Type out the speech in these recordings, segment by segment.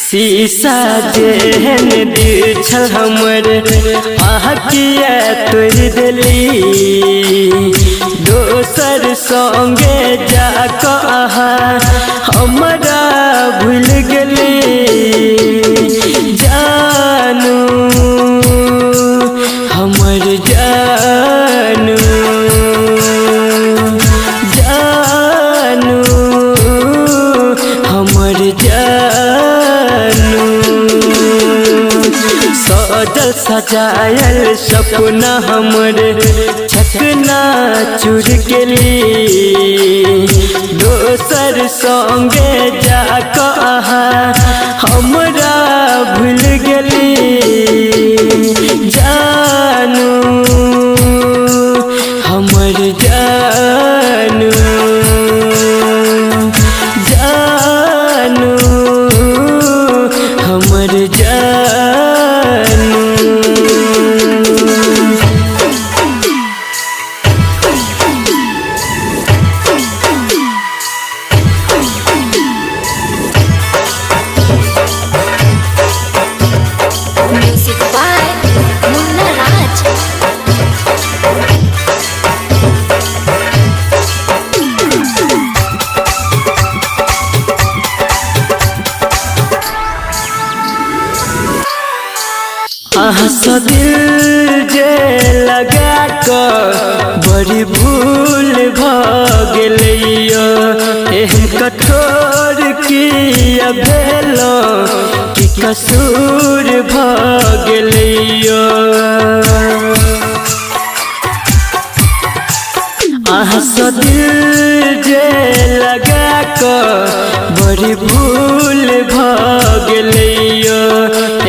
शीशा जेहन दिल छल हमर आँखिया तोड़ देली दोसर संगे जाकऽ हमरा भूल गेली जानू हमर जानू जानू हमर सजल सजायल सपना हमर छकना चूर गेली दोसर संगे जाकऽ हमरा भूल गेली जानू हमर जानू जानू हमर Music by Munna Raj. आहा दिल जे लगा कर बड़ी भूल भगलियो एहन कठोर किया भेलो कि कसूर भगलियो आहा दिल जे लगा कर बड़ी भूल भगलियो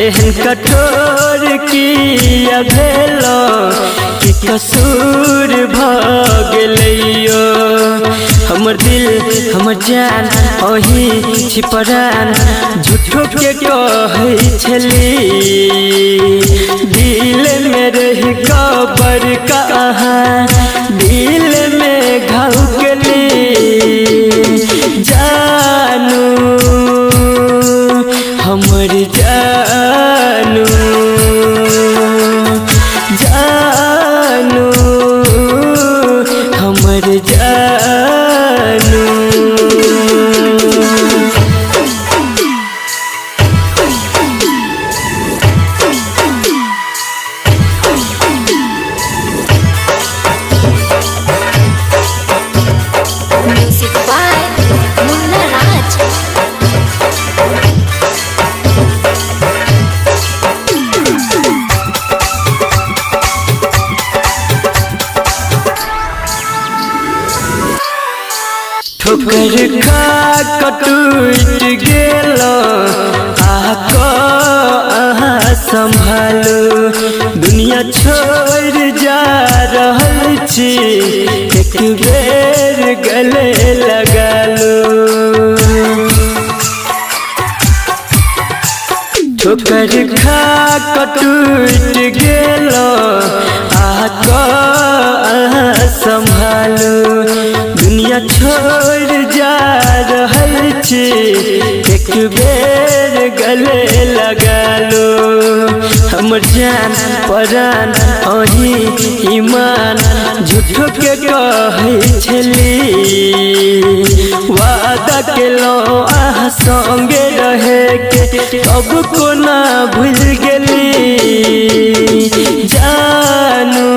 एहन कठोर किया भेलो कि कसूर भगलियो हमर दिल हमर जान अही छिपरान झूठो के कहै छली दिल में रही कबर कहाँ दिल में घाव गेली जानू हमर जानू जानू हमर जानू Music by Munna Raj. ठोकर खा टूट गेलो आको अहाँ संभालो दुनिया छोड़ जा रहल छी एक बेर गले लगा लो ठोकर खा टूट गेलो आको अहाँ संभालो दुनिया छोड़ जा रहल छी एक बेर गले लगा लो हमर जान परान अही ईमान झूठो के कहै छली वादा केलो आहा संगे रहे के अब कोना भूल गेली जानू